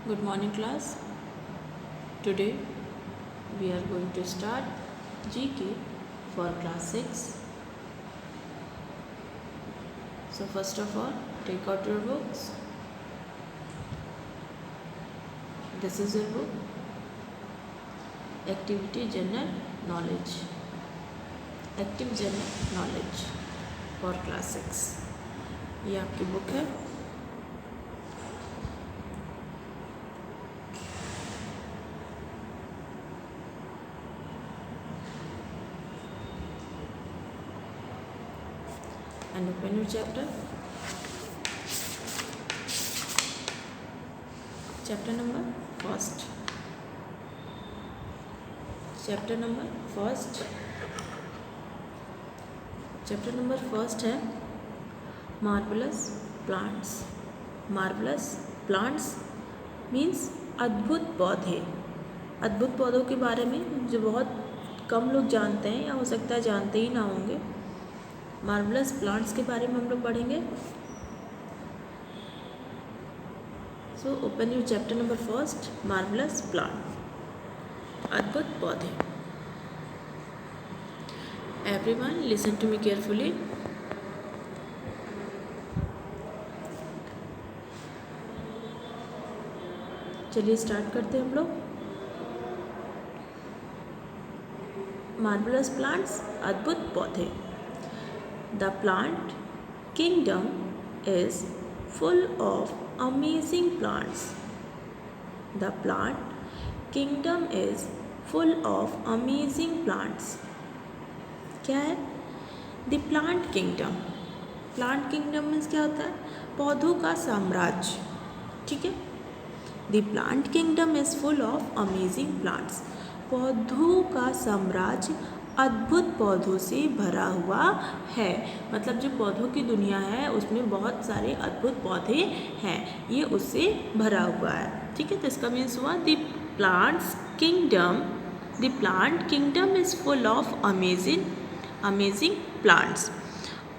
Good morning, class. Today we are going to start GK for class 6. So, first of all, take out your books. This is your book, Activity General Knowledge. Active General Knowledge for class 6. ये आपकी book है. And open your chapter. Chapter number first. Chapter number first है marvellous plants. Marvellous plants means अद्भुत पौधे. अद्भुत पौधों के बारे में जो बहुत कम लोग जानते हैं या हो सकता है जानते ही ना होंगे. मार्वलस प्लांट्स के बारे में हम लोग पढ़ेंगे. So open your chapter number first, marvellous plant, अद्भुत पौधे. Everyone listen to me carefully. चलिए स्टार्ट करते हैं हम लोग. मार्वलस प्लांट्स, अद्भुत पौधे. The plant kingdom is full of amazing plants. The plant kingdom is full of amazing plants. क्या है? The plant kingdom. Plant kingdom means क्या होता है? पौधों का साम्राज्य. ठीक है? The plant kingdom is full of amazing plants. पौधों का साम्राज्य अद्भुत पौधों से भरा हुआ है. मतलब जो पौधों की दुनिया है उसमें बहुत सारे अद्भुत पौधे हैं, ये उससे भरा हुआ है. ठीक है, तो इसका मीन्स हुआ the plants kingdom. The plant kingdom is full of amazing plants.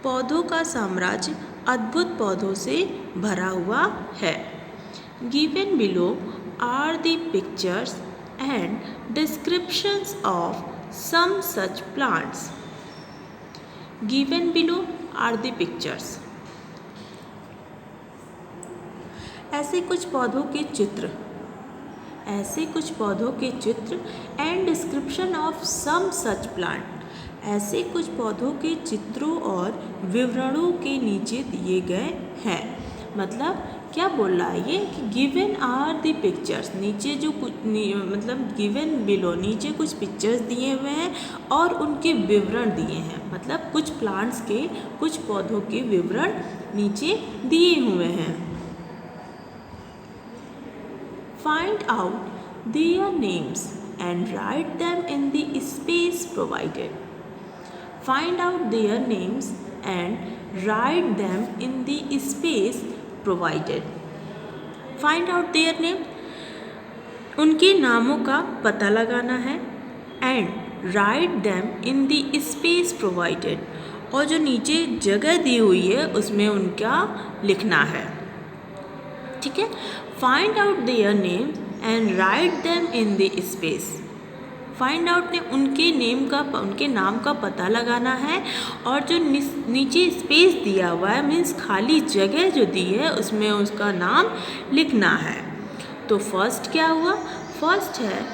पौधों का साम्राज्य अद्भुत पौधों से भरा हुआ है. Given below are the pictures and descriptions of some such plants. Given below are the pictures. ऐसे कुछ पौधों के चित्र and description of some such plant. ऐसे कुछ पौधों के चित्रों और विवरणों के नीचे दिए गए हैं. मतलब क्या बोल रहा है ये कि गिवन आर द पिक्चर्स, नीचे जो कुछ मतलब गिवन बिलो, नीचे कुछ पिक्चर्स दिए हुए हैं और उनके विवरण दिए हैं. मतलब कुछ प्लांट्स के, कुछ पौधों के विवरण नीचे दिए हुए हैं. Find out their names and write them in the space provided. Find out their names and write them in the space provided. Find out their name, उनके नामों का पता लगाना है. And write them in the space provided, और जो नीचे जगह दी हुई है उसमें उनका लिखना है. ठीक है, find out their name and write them in the space. Find out ने उनके नाम का पता लगाना है, और जो नीचे स्पेस दिया हुआ है मीन्स खाली जगह जो दी है उसमें उसका नाम लिखना है. तो फर्स्ट क्या हुआ? फर्स्ट है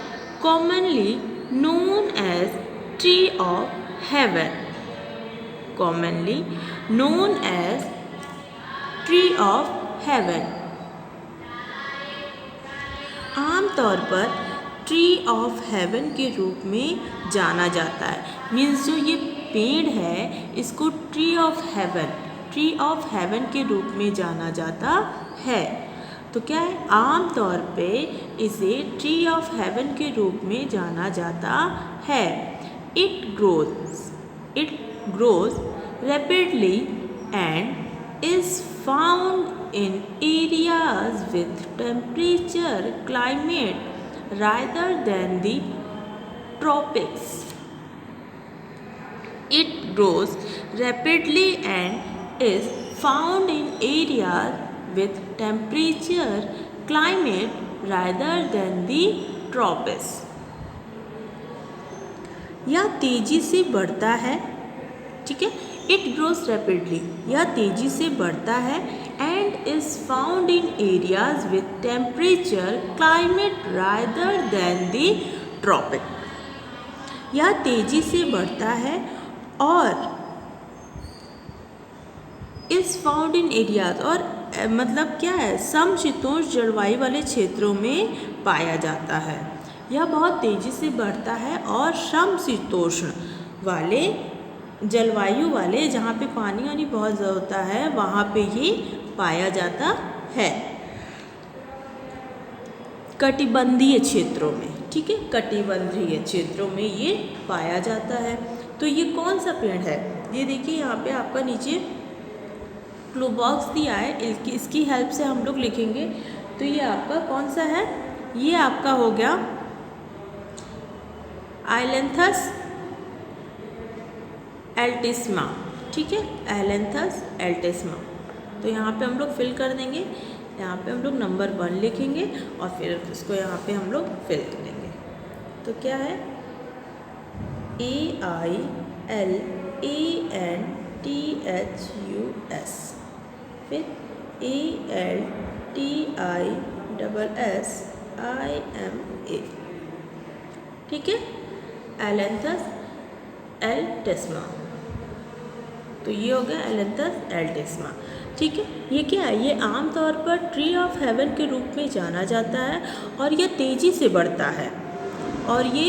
commonly known as tree of heaven. Commonly known as tree of heaven. आमतौर पर ट्री ऑफ हेवन के रूप में जाना जाता है. मीन्स जो ये पेड़ है इसको ट्री ऑफ हेवन के रूप में जाना जाता है. तो क्या है? आम तौर पे इसे ट्री ऑफ हेवन के रूप में जाना जाता है. It grows rapidly and is found in areas with temperature climate rather than the tropics. It grows rapidly and is found in areas with temperature climate rather than the tropics. यह तेजी से बढ़ता है, ठीक है, इट ग्रोस रैपिडली, यह तेजी से बढ़ता है and is found in areas with temperature climate rather than the tropic. यह तेजी से बढ़ता है और इज फाउंड इन एरियाज, और मतलब क्या है, समशीतोष्ण जलवायु वाले क्षेत्रों में पाया जाता है. यह बहुत तेज़ी से बढ़ता है और समशीतोष्ण वाले जलवायु वाले, जहाँ पे पानी वानी बहुत ज़्यादा होता है, वहाँ पे ये पाया जाता है. कटिबंधीय क्षेत्रों में, ठीक है, कटिबंधीय क्षेत्रों में ये पाया जाता है. तो ये कौन सा पेड़ है, ये देखिए यहाँ पे आपका नीचे क्लू बॉक्स दिया है, इसकी हेल्प से हम लोग लिखेंगे. तो ये आपका कौन सा है, ये आपका हो गया आइलेंथस एल्टिस्मा, ठीक है, एलेंथस एल्टिस्मा. तो यहाँ पे हम लोग फिल कर देंगे, यहाँ पे हम लोग नंबर 1 लिखेंगे और फिर इसको यहाँ पे हम लोग फिल करेंगे. तो क्या है, AILANTHUS, फिर ALTISSIMA, ठीक है, एलेंथस एल्टिस्मा. तो ये हो गया एलेंथस एल्टिस्मा, ठीक है. ये क्या है, ये आमतौर पर ट्री ऑफ हेवन के रूप में जाना जाता है और ये तेज़ी से बढ़ता है और ये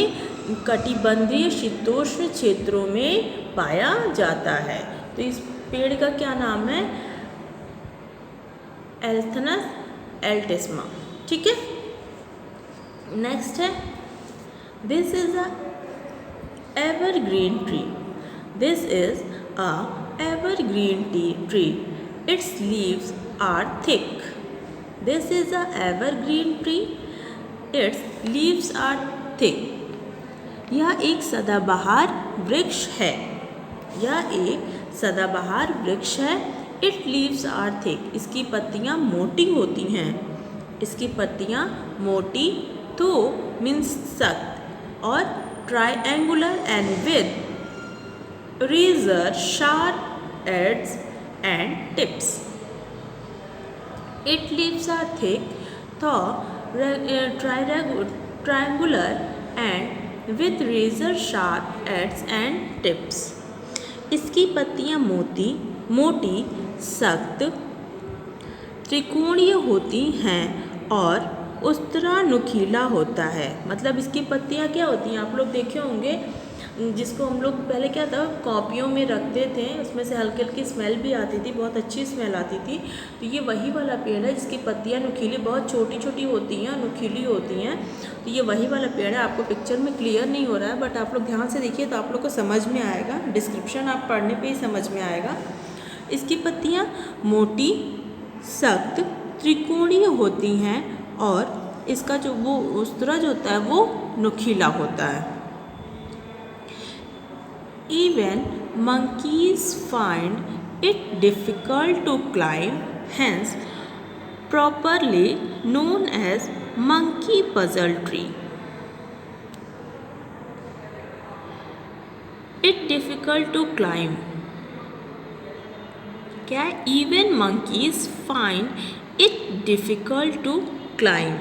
कटिबंधीय शीतोष्ण क्षेत्रों में पाया जाता है. तो इस पेड़ का क्या नाम है, एलेंथस एल्टिस्मा, ठीक है. नेक्स्ट है, this is a evergreen tree. This is a evergreen tree. Its leaves are thick. This is a evergreen tree. Its leaves are thick. यह एक सदाबहार वृक्ष है, यह एक सदाबहार वृक्ष है. Its leaves are thick. इसकी पत्तियाँ मोटी होती हैं, इसकी पत्तियाँ मोटी, तो मीन्स सख्त, और triangular and with razor sharp edges and tips. Its leaves are thick, triangular and with razor sharp edges and tips. इसकी पत्तियाँ मोटी, सख्त, त्रिकोणीय होती हैं और उस्तरा नुकीला होता है. मतलब इसकी पत्तियाँ क्या होती हैं, आप लोग देखे होंगे, जिसको हम लोग पहले क्या था, कॉपियों में रखते थे, उसमें से हल्की हल्की स्मेल भी आती थी, बहुत अच्छी स्मेल आती थी. तो ये वही वाला पेड़ है जिसकी पत्तियाँ नुकीली, बहुत छोटी छोटी होती हैं, नुकीली होती हैं. तो ये वही वाला पेड़ है. आपको पिक्चर में क्लियर नहीं हो रहा है, बट आप लोग ध्यान से देखिए तो आप लोग को समझ में आएगा. डिस्क्रिप्शन आप पढ़ने पर ही समझ में आएगा. इसकी पत्तियाँ मोटी, सख्त, त्रिकोणीय होती हैं और इसका जो वो उस्तरा जो होता है वो नुकीला होता है. Even monkeys find it difficult to climb, hence properly known as monkey puzzle tree. It difficult to climb. क्या, even monkeys find it difficult to climb.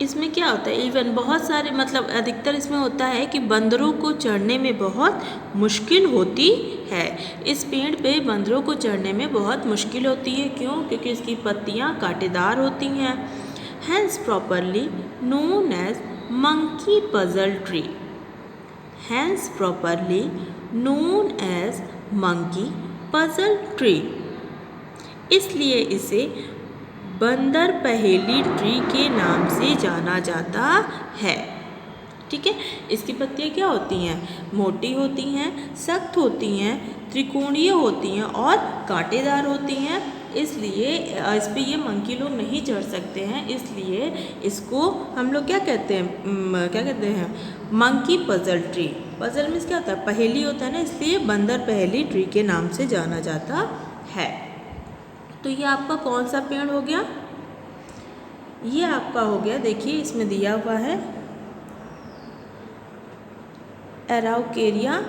इसमें क्या होता है, इवन बहुत सारे, मतलब अधिकतर इसमें होता है कि बंदरों को चढ़ने में बहुत मुश्किल होती है. इस पेड़ पे बंदरों को चढ़ने में बहुत मुश्किल होती है. क्यों, क्योंकि इसकी पत्तियाँ कांटेदार होती हैं. Hence properly known as monkey puzzle tree. Hence properly known as monkey puzzle tree. इसलिए इसे बंदर पहेली ट्री के नाम से जाना जाता है. ठीक है, इसकी पत्तियाँ क्या होती हैं, मोटी होती हैं, सख्त होती हैं, त्रिकोणीय होती हैं और कांटेदार होती हैं. इसलिए इस पे ये मंकी लोग नहीं चढ़ सकते हैं. इसलिए इसको हम लोग क्या कहते हैं monkey puzzle tree. Puzzle means क्या होता है, पहेली होता है ना, इसलिए बंदर पहेली ट्री के नाम से जाना जाता है। तो ये आपका कौन सा पेड़ हो गया, ये आपका हो गया, देखिए इसमें दिया हुआ है एराउकेरिया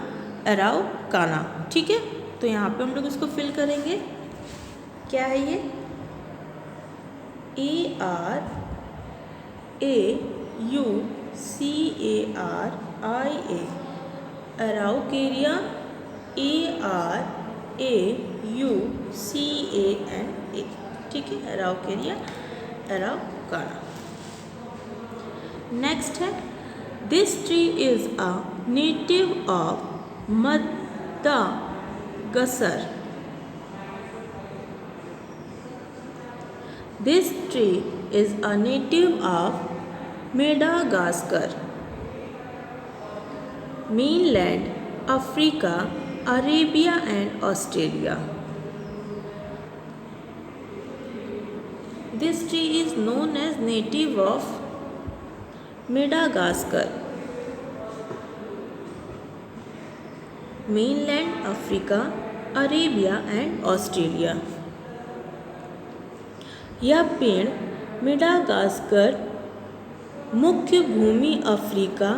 एराउकाना, ठीक है। तो यहाँ पे हम लोग इसको फिल करेंगे, क्या है ये, ARAUCARIA, एराउकेरिया ARAUCANA, ठीक है, एराउकेरिया एराउकाना। नेक्स्ट है, this tree is a native of Madagascar. This tree is a native of Madagascar, mainland Africa, Arabia and Australia. This tree is known as native of Madagascar, mainland Africa, Arabia and Australia. यह पेड़ Madagascar, मुख्य भूमि Africa,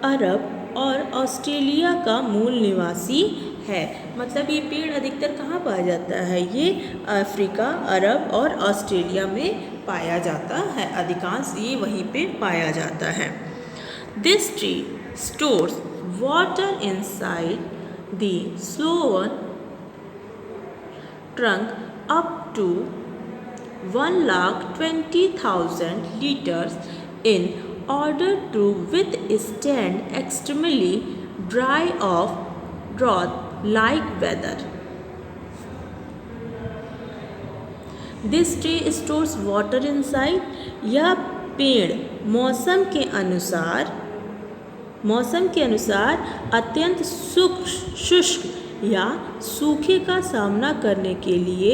अरब और Australia का मूल निवासी है। मतलब ये पेड़ अधिकतर कहाँ पाया जाता है, ये अफ्रीका, अरब और ऑस्ट्रेलिया में पाया जाता है, अधिकांश ये वहीं पे पाया जाता है। This tree stores water inside the slower trunk up to 1,20,000 liters in order to withstand extremely dry of drought-like weather. This tree stores water inside. यह पेड़ मौसम के अनुसार अत्यंत शुष्क या सूखे का सामना करने के लिए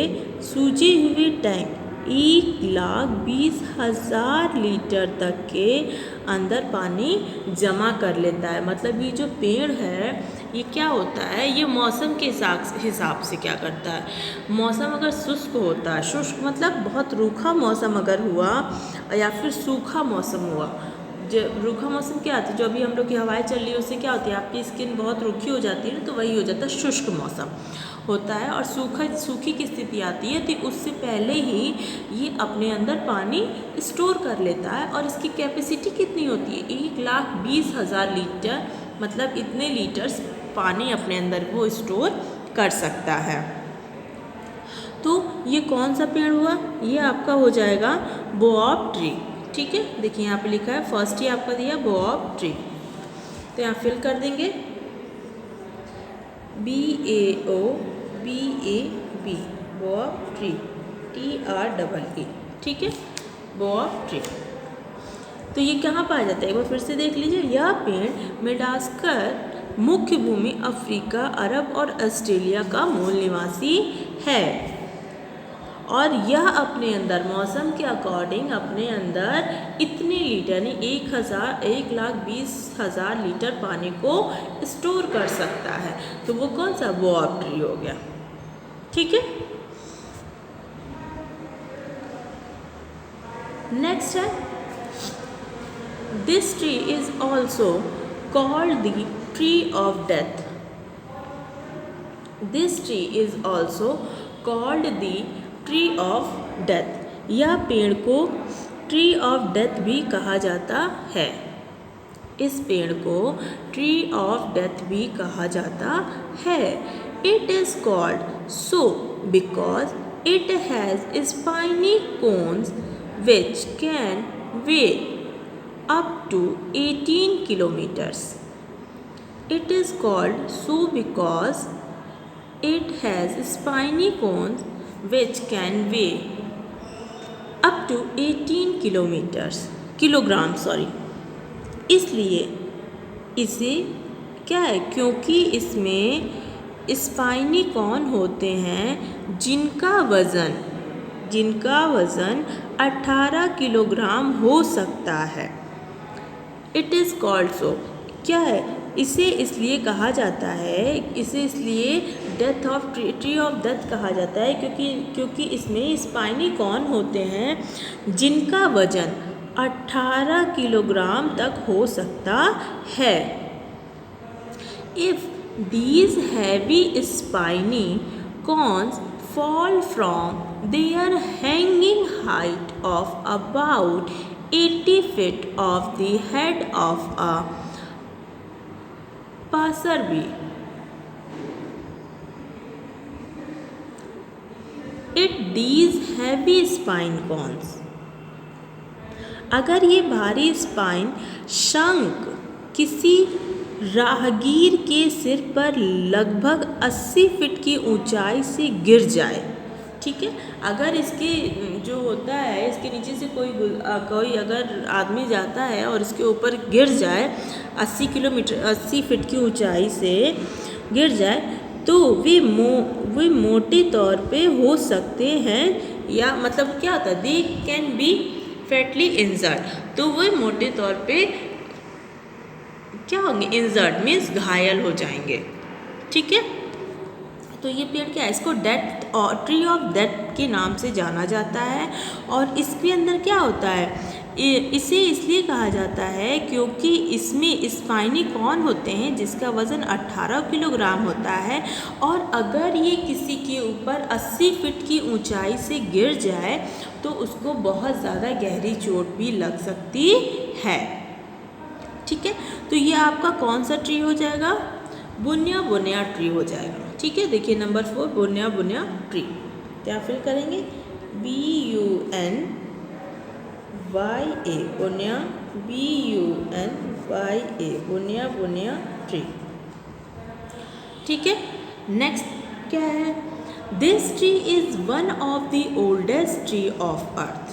सूजी हुई टैंक 1,20,000 लीटर तक के अंदर पानी जमा कर लेता है। मतलब ये जो पेड़ है ये क्या होता है, ये मौसम के हिसाब से क्या करता है, मौसम अगर शुष्क होता है, शुष्क मतलब बहुत रूखा मौसम अगर हुआ या फिर सूखा मौसम हुआ, जो रूखा मौसम क्या आता है, जो अभी हम लोग की हवाएं चल रही है उससे क्या होती है, आपकी स्किन बहुत रूखी हो जाती है ना, तो वही हो जाता है, शुष्क मौसम होता है। और सूखी की स्थिति आती है तो उससे पहले ही ये अपने अंदर पानी स्टोर कर लेता है। और इसकी कैपेसिटी कितनी होती है, 1,20,000 लीटर, मतलब इतने लीटर्स पानी अपने अंदर वो स्टोर कर सकता है। तो ये कौन सा पेड़ हुआ, ये आपका हो जाएगा बोआब ट्री, ठीक है। देखिए यहाँ पे लिखा है, फर्स्ट ही आपका दिया बोआब ट्री, तो यहाँ फिल कर देंगे BAOBAB, बोआब ट्री, TREE, ठीक है, बोआब ट्री। तो ये कहाँ पाया जाता है, एक बार फिर से देख लीजिए, यह पेड़ मेडागास्कर, मुख्य भूमि अफ्रीका, अरब और ऑस्ट्रेलिया का मूल निवासी है। और यह अपने अंदर मौसम के अकॉर्डिंग अपने अंदर इतने लीटर यानी 1,20,000 लीटर पानी को स्टोर कर सकता है। तो वो कौन सा, बोआब ट्री हो गया, ठीक है। नेक्स्ट है, this tree is also called the tree of death. This tree is also called the tree of death. यह पेड़ को ट्री ऑफ डेथ भी कहा जाता है। इस पेड़ को ट्री ऑफ डेथ भी कहा जाता है। It is called so because it has spiny cones which can weigh up to 18 kilometers. It is called so because it has spiny cones which can weigh up to 18 kilogram इसलिए इसे क्या है, क्योंकि इसमें स्पाइनी कॉन होते हैं जिनका वज़न 18 किलोग्राम हो सकता है। इट इज़ कॉल्ड सो, क्या है, इसे इसलिए कहा जाता है, इसे इसलिए ट्री ऑफ डेथ कहा जाता है क्योंकि इसमें स्पाइनी कॉर्न होते हैं जिनका वजन 18 किलोग्राम तक हो सकता है। If these heavy spiny cones fall from their hanging height of about 80 feet of the head of a passerby, these heavy spine cones, अगर ये भारी स्पाइन शंख किसी राहगीर के सिर पर लगभग 80 फीट की ऊंचाई से गिर जाए, ठीक है, अगर इसके जो होता है इसके नीचे से कोई अगर आदमी जाता है और इसके ऊपर गिर जाए 80 फीट की ऊंचाई से गिर जाए तो वे मोटे तौर पे हो सकते हैं, या मतलब क्या होता है, दे कैन बी फैटली इंजर्ड, तो वो मोटे तौर पे क्या होंगे, इंजर्ड मीन्स घायल हो जाएंगे, ठीक है। तो ये पेड़ क्या है, इसको डेथ और ट्री ऑफ डेथ के नाम से जाना जाता है। और इसके अंदर क्या होता है, इसे इसलिए कहा जाता है क्योंकि इसमें स्पाइनी कॉर्न होते हैं जिसका वज़न 18 किलोग्राम होता है, और अगर ये किसी के ऊपर 80 फीट की ऊंचाई से गिर जाए तो उसको बहुत ज़्यादा गहरी चोट भी लग सकती है, ठीक है। तो ये आपका कौन सा ट्री हो जाएगा, बुनिया ट्री हो जाएगा, ठीक है। देखिए नंबर 4 बुनिया ट्री, क्या फिल करेंगे, BUNYA बुनिया, BUNYA बुनिया ट्री, ठीक है। नेक्स्ट क्या है, this tree is one of the oldest tree of earth,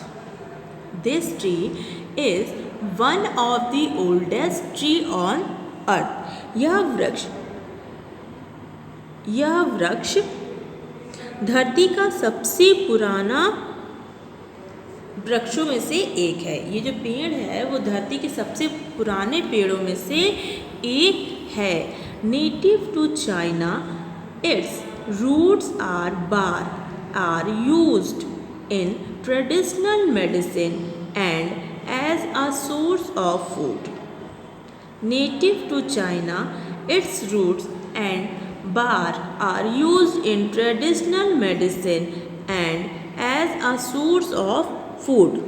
this tree is one of the oldest tree on earth, यह वृक्ष धरती का सबसे पुराना वृक्षों में से एक है। ये जो पेड़ है वो धरती के सबसे पुराने पेड़ों में से एक है। Native to China, its roots are used in traditional medicine and as a source of food. Native to China, its roots and bark are used in traditional medicine and as a source of food.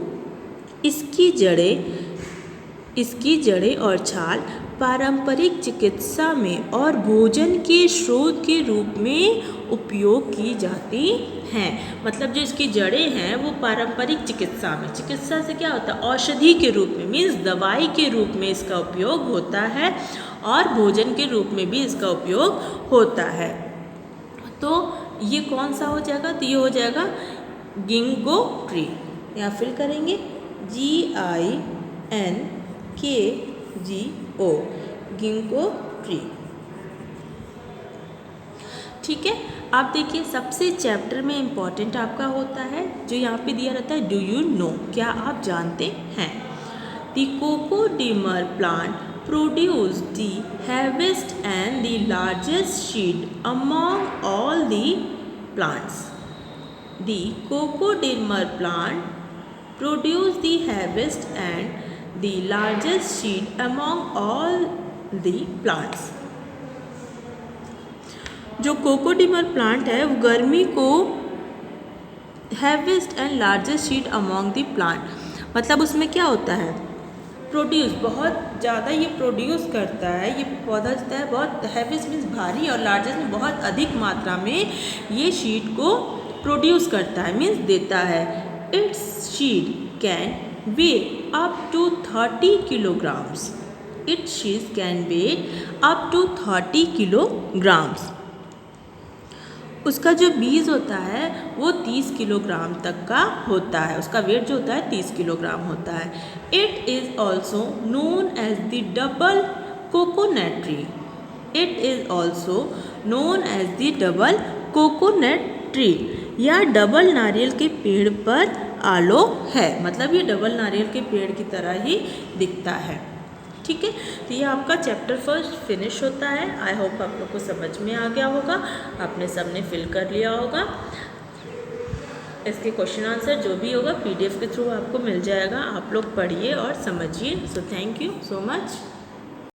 इसकी जड़ें और छाल पारंपरिक चिकित्सा में और भोजन के स्रोत के रूप में उपयोग की जाती हैं। मतलब जो इसकी जड़ें हैं वो पारंपरिक चिकित्सा से क्या होता है, औषधि के रूप में, मीन्स दवाई के रूप में इसका उपयोग होता है, और भोजन के रूप में भी इसका उपयोग होता है। तो ये कौन सा हो जाएगा, तो ये हो जाएगा गिंगो ट्री, यहाँ फिल करेंगे GINKGO, गिंगो ट्री, ठीक है। आप देखिए सबसे चैप्टर में इम्पॉर्टेंट आपका होता है जो यहाँ पे दिया रहता है, डू यू नो, क्या आप जानते हैं। The coco de mer plant produce the heaviest and the largest seed among all the plants. The coco de mer plant produce the heaviest and the largest seed among all the plants. जो coco de mer plant है वो गर्मी को heaviest and largest seed among the plant, मतलब उसमें क्या होता है, प्रोड्यूस, बहुत ज़्यादा ये प्रोड्यूस करता है, ये पौधा जो है बहुत, हैवीएस्ट मीन्स भारी और लार्जेस्ट में बहुत अधिक मात्रा में ये सीड को प्रोड्यूस करता है, मीन्स देता है। Its seed can weigh up to 30 kilograms, its seed can weigh up to 30 kilograms. उसका जो बीज होता है वो 30 किलोग्राम तक का होता है, उसका वेट जो होता है 30 किलोग्राम होता है। It is also known as the double coconut tree, it is also known as the double coconut tree, या डबल नारियल के पेड़ पर आलो है, मतलब ये डबल नारियल के पेड़ की तरह ही दिखता है, ठीक है, तो ये आपका चैप्टर फर्स्ट फिनिश होता है। आई होप आप लोग को समझ में आ गया होगा, आपने सबने फिल कर लिया होगा। इसके क्वेश्चन आंसर जो भी होगा PDF के थ्रू आपको मिल जाएगा, आप लोग पढ़िए और समझिए। So thank you so much.